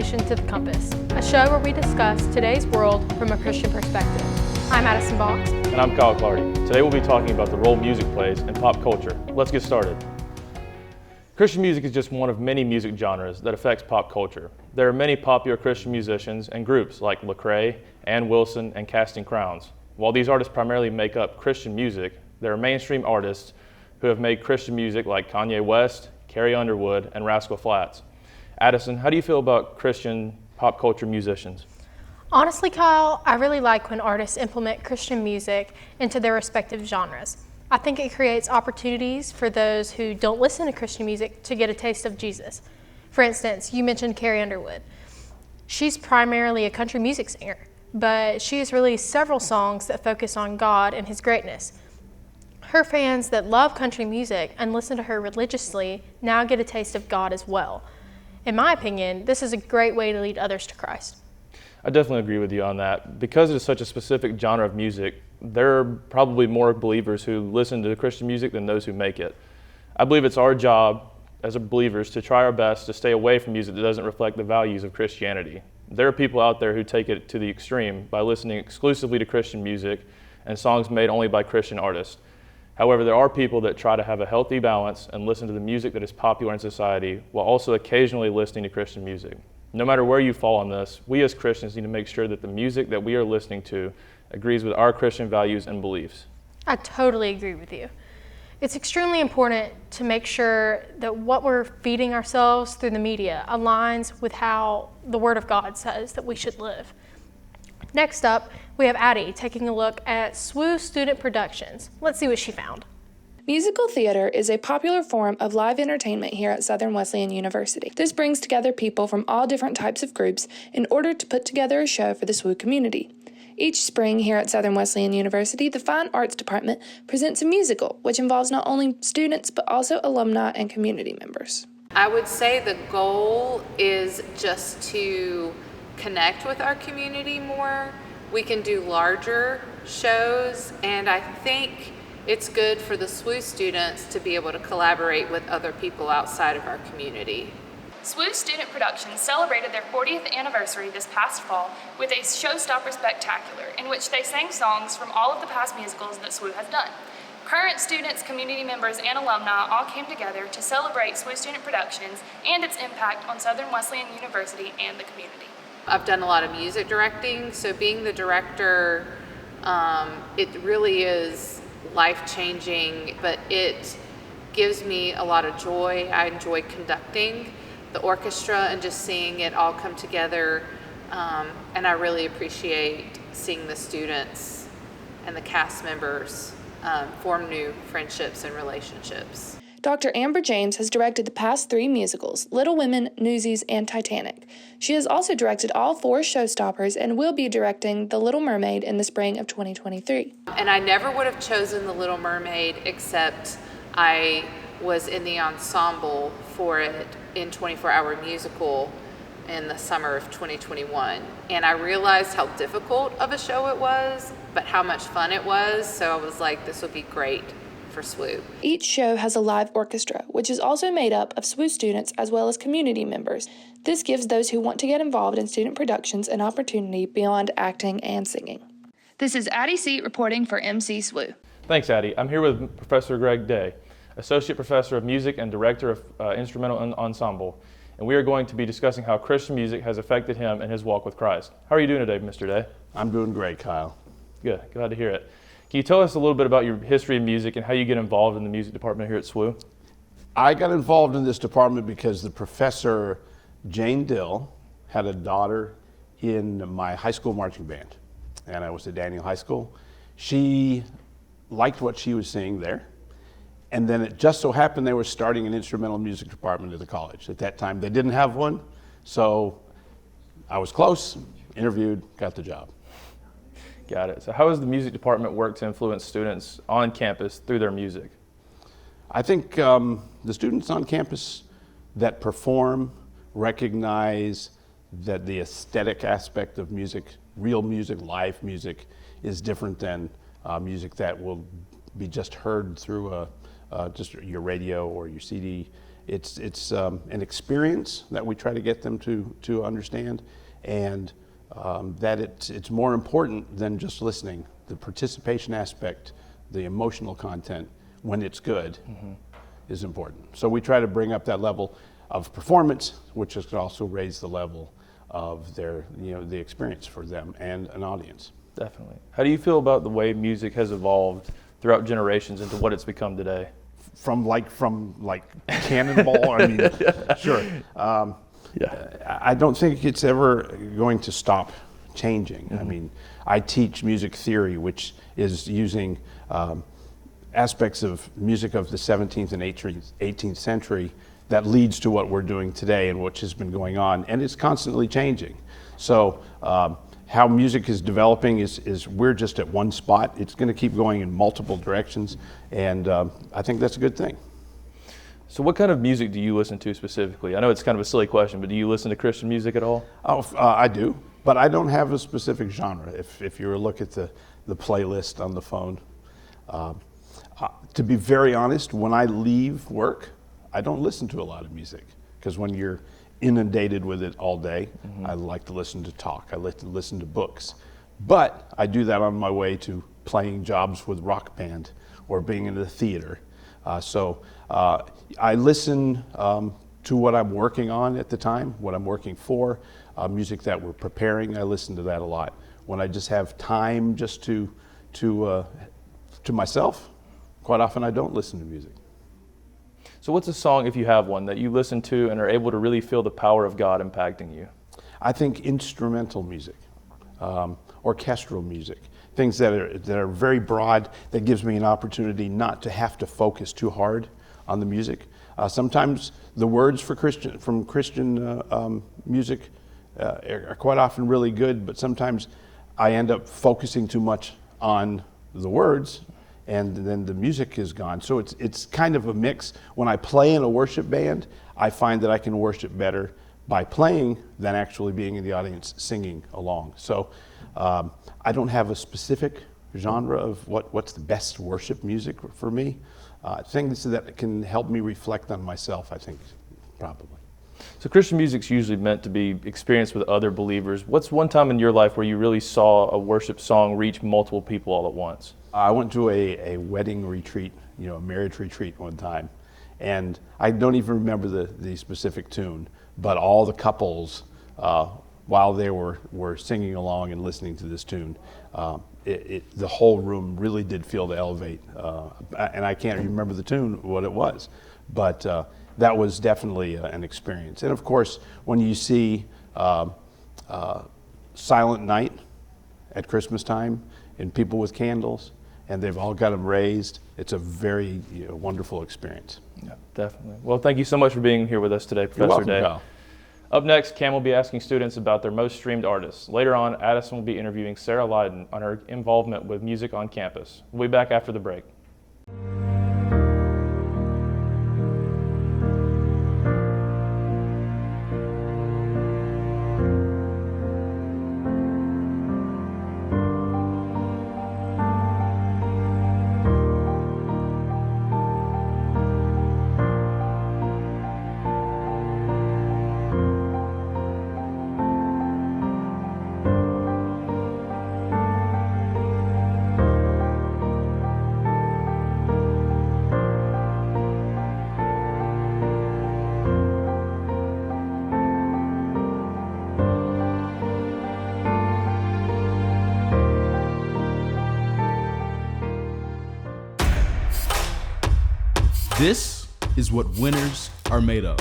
Destination to the Compass, a show where we discuss today's world from a Christian perspective. I'm Addison Box. And I'm Kyle Clardy. Today we'll be talking about the role music plays in pop culture. Let's get started. Christian music is just one of many music genres that affects pop culture. There are many popular Christian musicians and groups like Lecrae, Ann Wilson, and Casting Crowns. While these artists primarily make up Christian music, there are mainstream artists who have made Christian music like Kanye West, Carrie Underwood, and Rascal Flatts. Addison, how do you feel about Christian pop culture musicians? Honestly, Kyle, I really like when artists implement Christian music into their respective genres. I think it creates opportunities for those who don't listen to Christian music to get a taste of Jesus. For instance, you mentioned Carrie Underwood. She's primarily a country music singer, but she has released several songs that focus on God and His greatness. Her fans that love country music and listen to her religiously now get a taste of God as well. In my opinion, this is a great way to lead others to Christ. I definitely agree with you on that. Because it is such a specific genre of music, there are probably more believers who listen to Christian music than those who make it. I believe it's our job as believers to try our best to stay away from music that doesn't reflect the values of Christianity. There are people out there who take it to the extreme by listening exclusively to Christian music and songs made only by Christian artists. However, there are people that try to have a healthy balance and listen to the music that is popular in society while also occasionally listening to Christian music. No matter where you fall on this, we as Christians need to make sure that the music that we are listening to agrees with our Christian values and beliefs. I totally agree with you. It's extremely important to make sure that what we're feeding ourselves through the media aligns with how the Word of God says that we should live. Next up, we have Addie taking a look at SWU Student Productions. Let's see what she found. Musical theater is a popular form of live entertainment here at Southern Wesleyan University. This brings together people from all different types of groups in order to put together a show for the SWU community. Each spring here at Southern Wesleyan University, the Fine Arts Department presents a musical, which involves not only students but also alumni and community members. I would say the goal is just to connect with our community more. We can do larger shows, and I think it's good for the SWU students to be able to collaborate with other people outside of our community. SWU Student Productions celebrated their 40th anniversary this past fall with a Showstopper Spectacular, in which they sang songs from all of the past musicals that SWU has done. Current students, community members, and alumni all came together to celebrate SWU Student Productions and its impact on Southern Wesleyan University and the community. I've done a lot of music directing, so being the director, it really is life-changing, but it gives me a lot of joy. I enjoy conducting the orchestra and just seeing it all come together, and I really appreciate seeing the students and the cast members form new friendships and relationships. Dr. Amber James has directed the past 3 musicals, Little Women, Newsies, and Titanic. She has also directed all 4 Showstoppers and will be directing The Little Mermaid in the spring of 2023. And I never would have chosen The Little Mermaid except I was in the ensemble for it in 24-Hour Musical in the summer of 2021. And I realized how difficult of a show it was, but how much fun it was. So I was like, this would be great for SWU. Each show has a live orchestra, which is also made up of SWU students as well as community members. This gives those who want to get involved in student productions an opportunity beyond acting and singing. This is Addie Seat reporting for MC SWU. Thanks, Addie. I'm here with Professor Greg Day, Associate Professor of Music and Director of Instrumental Ensemble, and we are going to be discussing how Christian music has affected him in his walk with Christ. How are you doing today, Mr. Day? I'm doing great, Kyle. Good. Glad to hear it. Can you tell us a little bit about your history of music and how you get involved in the music department here at SWU? I got involved in this department because the professor, Jane Dill, had a daughter in my high school marching band, and I was at Daniel High School. She liked what she was seeing there, and then it just so happened they were starting an instrumental music department at the college. At that time, they didn't have one, so I was close, interviewed, got the job. Got it. So how has the music department worked to influence students on campus through their music? I think the students on campus that perform recognize that the aesthetic aspect of music, real music, live music, is different than music that will be just heard through just your radio or your CD. It's an experience that we try to get them to understand, and that it's more important than just listening. The participation aspect, the emotional content, when it's good, is important. So we try to bring up that level of performance, which is also raise the level of their, the experience for them and an audience. Definitely. How do you feel about the way music has evolved throughout generations into what it's become today? From cannonball, I mean, sure. I don't think it's ever going to stop changing. I mean, I teach music theory, which is using aspects of music of the 17th and 18th century that leads to what we're doing today and which has been going on, and it's constantly changing. So how music is developing is we're just at one spot. It's going to keep going in multiple directions, and I think that's a good thing. So what kind of music do you listen to specifically? I know it's kind of a silly question, but do you listen to Christian music at all? Oh, I do, but I don't have a specific genre. If you were to look at the playlist on the phone, to be very honest, when I leave work, I don't listen to a lot of music, because when you're inundated with it all day, I like to listen to talk. I like to listen to books. But I do that on my way to playing jobs with rock band or being in the theater. So I listen to what I'm working on at the time, what I'm working for, music that we're preparing. I listen to that a lot. When I just have time just to myself, quite often I don't listen to music. So what's a song, if you have one, that you listen to and are able to really feel the power of God impacting you? I think instrumental music, orchestral music, things that are very broad, that gives me an opportunity not to have to focus too hard on the music. Sometimes the words from Christian music are quite often really good, but sometimes I end up focusing too much on the words, and then the music is gone. So it's kind of a mix. When I play in a worship band, I find that I can worship better by playing than actually being in the audience singing along. So I don't have a specific genre of what's the best worship music for me. Things that can help me reflect on myself, I think, probably. So Christian music's usually meant to be experienced with other believers. What's one time in your life where you really saw a worship song reach multiple people all at once? I went to a wedding retreat, a marriage retreat one time, and I don't even remember the specific tune, but all the couples, while they were singing along and listening to this tune, the whole room really did feel to elevate, and I can't remember the tune, what it was, but that was definitely an experience. And of course, when you see Silent Night at Christmas time, and people with candles, and they've all got them raised, it's a very wonderful experience. Yeah, definitely. Well, thank you so much for being here with us today, Professor You're welcome, Day. Kyle. Up next, Cam will be asking students about their most streamed artists. Later on, Addison will be interviewing Sarah Lydon on her involvement with music on campus. We'll be back after the break. This is what winners are made of.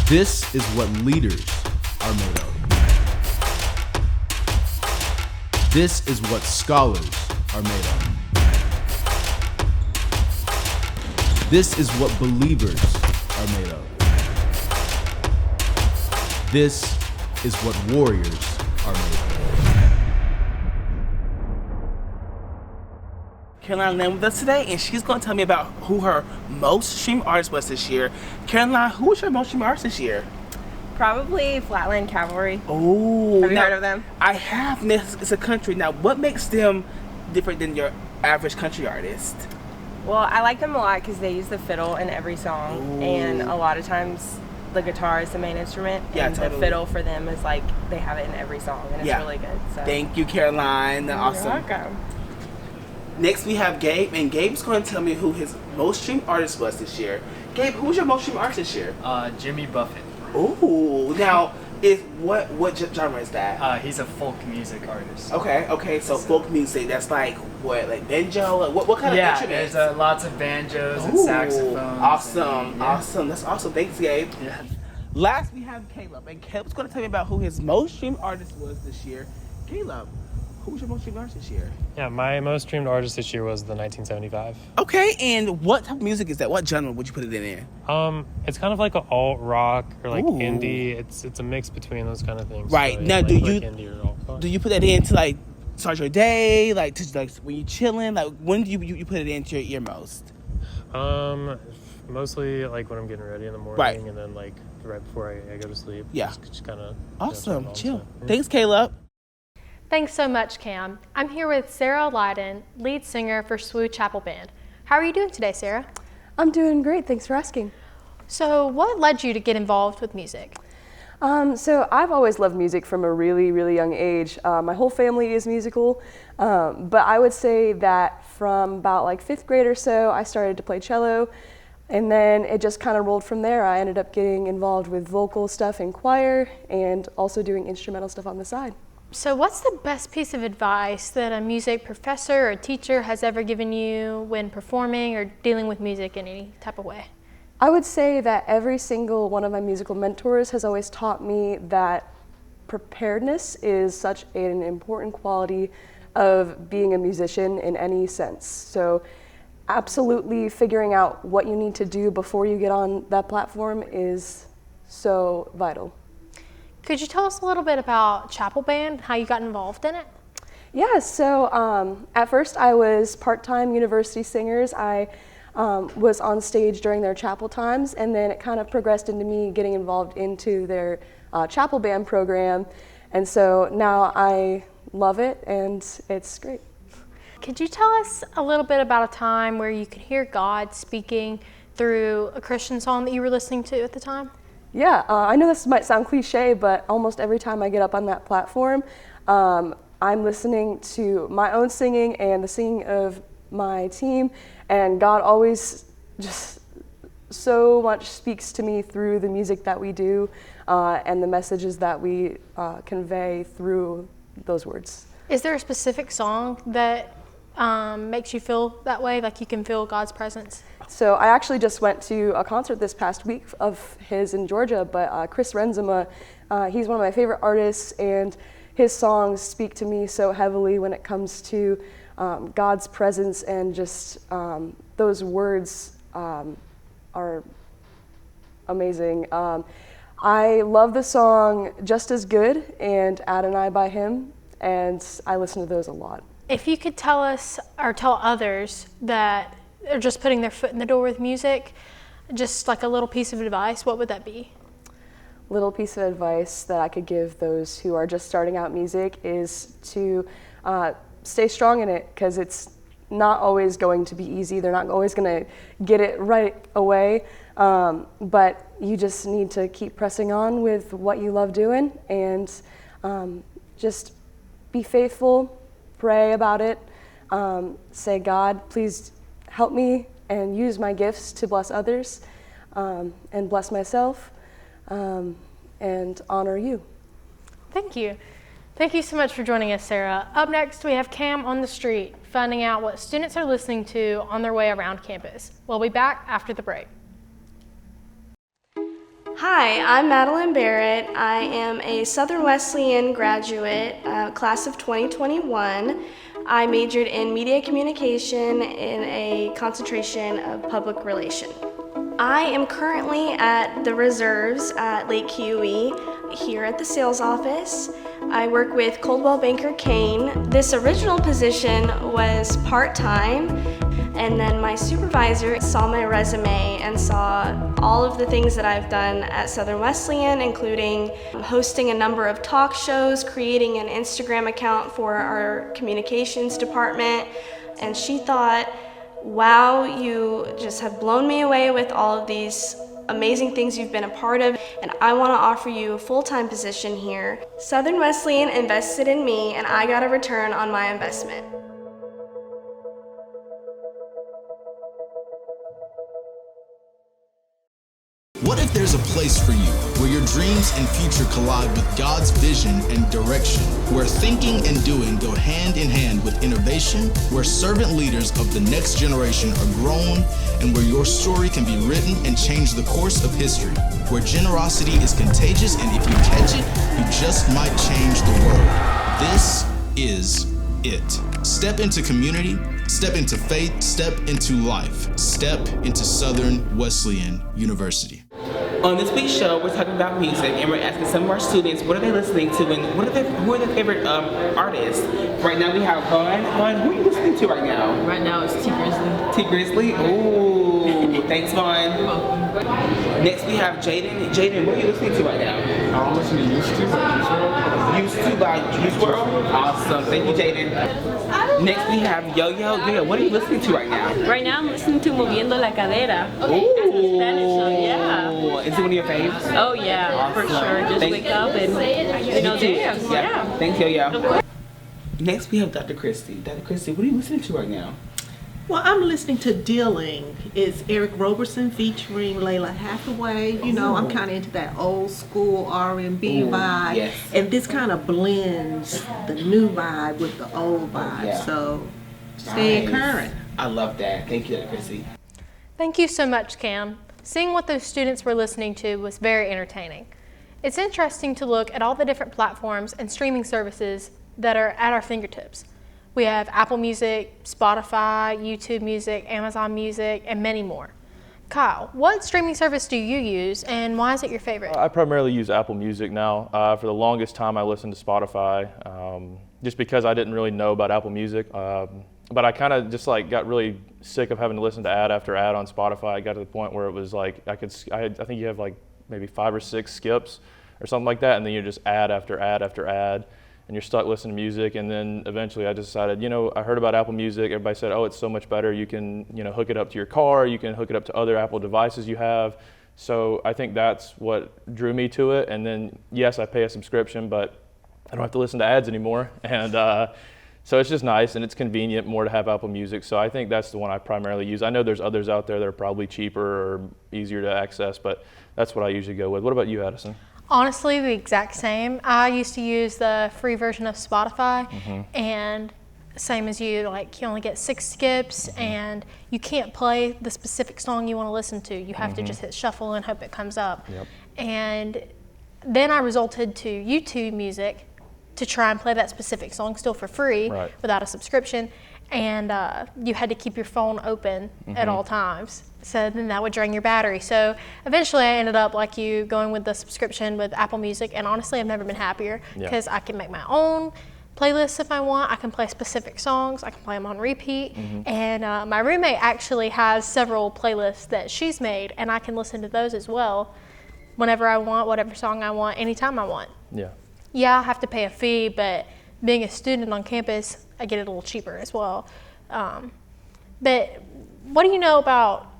This is what leaders are made of. This is what scholars are made of. This is what believers are made of. This is what warriors are made of. Caroline Lynn with us today, and she's going to tell me about who her most streamed artist was this year. Caroline, who was your most streamed artist this year? Probably Flatland Cavalry. Oh, have you heard of them? I have. It's a country. Now, what makes them different than your average country artist? Well, I like them a lot because they use the fiddle in every song, and a lot of times the guitar is the main instrument, and the fiddle for them is like they have it in every song, and it's really good. So. Thank you, Caroline. Awesome. You're welcome. Next, we have Gabe, and Gabe's going to tell me who his most streamed artist was this year. Gabe, who's your most streamed artist this year? Jimmy Buffett. Ooh, now what genre is that? He's a folk music artist. Okay, so folk music. That's like what, like banjo? Like what kind of instruments? There's lots of banjos and saxophones. Awesome. That's awesome. Thanks, Gabe. Yeah. Last, we have Caleb, and Caleb's going to tell me about who his most streamed artist was this year. Caleb, who was your most streamed artist this year? Yeah, my most streamed artist this year was the 1975. Okay, and what type of music is that? What genre would you put it in? It's kind of like an alt rock or like indie. It's a mix between those kind of things. Right. So, now, like, indie or alt. Do you put that in to like start your day, like when you're chilling? Like when do you put it into your ear most? Mostly like when I'm getting ready in the morning, and then like right before I go to sleep. Yeah. Just kind of awesome. Chill. Thanks, Caleb. Thanks so much, Cam. I'm here with Sarah Lyden, lead singer for SWU Chapel Band. How are you doing today, Sarah? I'm doing great, thanks for asking. So what led you to get involved with music? So I've always loved music from a really, really young age. My whole family is musical, but I would say that from about like 5th grade or so, I started to play cello, and then it just kind of rolled from there. I ended up getting involved with vocal stuff in choir and also doing instrumental stuff on the side. So what's the best piece of advice that a music professor or teacher has ever given you when performing or dealing with music in any type of way? I would say that every single one of my musical mentors has always taught me that preparedness is such an important quality of being a musician in any sense. So absolutely figuring out what you need to do before you get on that platform is so vital. Could you tell us a little bit about Chapel Band, how you got involved in it? Yeah, so at first I was part-time university singers. I was on stage during their chapel times, and then it kind of progressed into me getting involved into their chapel band program. And so now I love it, and it's great. Could you tell us a little bit about a time where you could hear God speaking through a Christian song that you were listening to at the time? Yeah, I know this might sound cliche, but almost every time I get up on that platform, I'm listening to my own singing and the singing of my team, and God always just so much speaks to me through the music that we do and the messages that we convey through those words. Is there a specific song that makes you feel that way, like you can feel God's presence? So I actually just went to a concert this past week of his in Georgia, but Chris Renzema, he's one of my favorite artists, and his songs speak to me so heavily when it comes to God's presence, and just those words are amazing. I love the song Just As Good and Adonai by him, and I listen to those a lot. If you could tell us or tell others that are just putting their foot in the door with music, just like a little piece of advice, what would that be? Little piece of advice that I could give those who are just starting out music is to stay strong in it, because it's not always going to be easy. They're not always going to get it right away, but you just need to keep pressing on with what you love doing, and just be faithful, pray about it, say, God, please help me and use my gifts to bless others and bless myself and honor you. Thank you. Thank you so much for joining us, Sarah. Up next, we have Cam on the Street, finding out what students are listening to on their way around campus. We'll be back after the break. Hi, I'm Madeline Barrett. I am a Southern Wesleyan graduate, class of 2021. I majored in media communication in a concentration of public relation. I am currently at the reserves at Lake Huey here at the sales office. I work with Coldwell Banker Kane. This original position was part-time, and then my supervisor saw my resume and saw all of the things that I've done at Southern Wesleyan, including hosting a number of talk shows, creating an Instagram account for our communications department, and she thought, wow, you just have blown me away with all of these amazing things you've been a part of, and I want to offer you a full-time position here. Southern Wesleyan invested in me, and I got a return on my investment. What if there's a place for you where your dreams and future collide with God's vision and direction, where thinking and doing go hand in hand with innovation, where servant leaders of the next generation are grown, and where your story can be written and change the course of history, where generosity is contagious and if you catch it, you just might change the world. This is it. Step into community, step into faith, step into life, step into Southern Wesleyan University. On this week's show, we're talking about music, and we're asking some of our students what are they listening to, and who are their favorite artists. Right now we have Vaughn. Vaughn, who are you listening to right now? Right now it's T Grizzly. T Grizzly? Ooh, thanks, Vaughn. You're welcome. Next we have Jaden. Jaden, what are you listening to right now? I'm listening to Used To by Juice WRLD. Used To by Juice WRLD? Awesome, thank you, Jaden. Next we have Yo-Yo. Yo-Yo, what are you listening to right now? Right now I'm listening to Moviendo la Cadera. Ooh. That's a Spanish song, yeah. Is it one of your faves? Oh yeah, Awesome. for sure. Just wake up and dance. Yeah. Thanks, Yo-Yo. Next we have Dr. Christy. Dr. Christy, what are you listening to right now? Well, I'm listening to Dealing. It's Eric Roberson featuring Layla Hathaway. You know, I'm kind of into that old school R&B vibe. Yes. And this kind of blends the new vibe with the old vibe. Yeah. So, stay current. I love that. Thank you, Dr. Christy. Thank you so much, Cam. Seeing what those students were listening to was very entertaining. It's interesting to look at all the different platforms and streaming services that are at our fingertips. We have Apple Music, Spotify, YouTube Music, Amazon Music, and many more. Kyle, what streaming service do you use, and why is it your favorite? I primarily use Apple Music now. For the longest time, I listened to Spotify, just because I didn't really know about Apple Music. But I kind of just got really sick of having to listen to ad after ad on Spotify. I got to the point where it was I think you have maybe 5 or 6 skips or something like that, and then you're just ad after ad after ad, and you're stuck listening to music. And then eventually I just decided, I heard about Apple Music. Everybody said, oh, it's so much better. You can, hook it up to your car. You can hook it up to other Apple devices you have. So I think that's what drew me to it. And then, yes, I pay a subscription, but I don't have to listen to ads anymore. And so it's just nice, and it's convenient more to have Apple Music. So I think that's the one I primarily use. I know there's others out there that are probably cheaper or easier to access, but that's what I usually go with. What about you, Addison? Honestly, the exact same. I used to use the free version of Spotify, and same as you, you only get 6 skips, and you can't play the specific song you want to listen to. You have to just hit shuffle and hope it comes up. Yep. And then I resorted to YouTube Music to try and play that specific song still for free without a subscription, and you had to keep your phone open at all times. So then that would drain your battery. So eventually I ended up like you, going with the subscription with Apple Music, and honestly I've never been happier because I can make my own playlists if I want. I can play specific songs. I can play them on repeat. And my roommate actually has several playlists that she's made, and I can listen to those as well whenever I want, whatever song I want, anytime I want. Yeah, I have to pay a fee, but being a student on campus, I get it a little cheaper as well. But what do you know about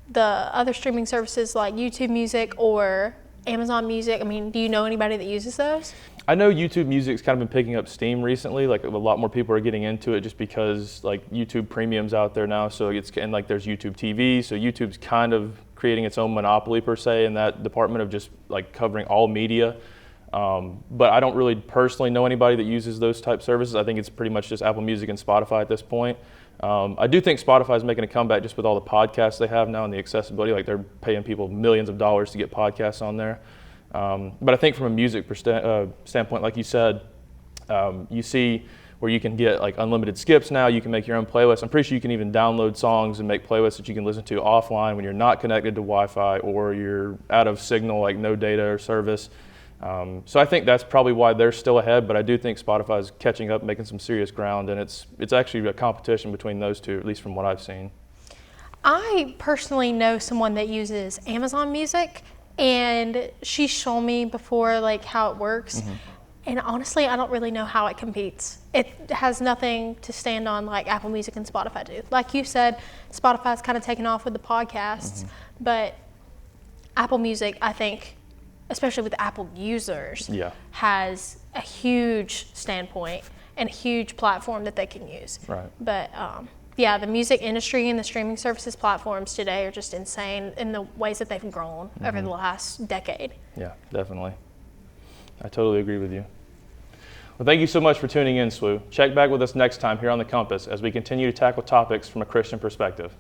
the other streaming services like YouTube Music or Amazon Music? I mean, do you know anybody that uses those? I know YouTube Music's kind of been picking up steam recently. A lot more people are getting into it just because YouTube Premium's out there now. So there's YouTube TV. So YouTube's kind of creating its own monopoly per se in that department of just covering all media. But I don't really personally know anybody that uses those type services. I think it's pretty much just Apple Music and Spotify at this point. I do think Spotify is making a comeback just with all the podcasts they have now and the accessibility. They're paying people millions of dollars to get podcasts on there. But I think from a music standpoint, like you said, you see where you can get unlimited skips now. You can make your own playlist. I'm pretty sure you can even download songs and make playlists that you can listen to offline when you're not connected to Wi-Fi or you're out of signal, no data or service. So I think that's probably why they're still ahead, but I do think Spotify is catching up, making some serious ground, and it's actually a competition between those two, at least from what I've seen. I personally know someone that uses Amazon Music, and she's shown me before how it works. And honestly, I don't really know how it competes. It has nothing to stand on like Apple Music and Spotify do. Like you said, Spotify's kind of taken off with the podcasts, but Apple Music, I think, especially with Apple users, has a huge standpoint and a huge platform that they can use. Right. But yeah, the music industry and the streaming services platforms today are just insane in the ways that they've grown over the last decade. Yeah, definitely. I totally agree with you. Well, thank you so much for tuning in, SWU. Check back with us next time here on The Compass as we continue to tackle topics from a Christian perspective.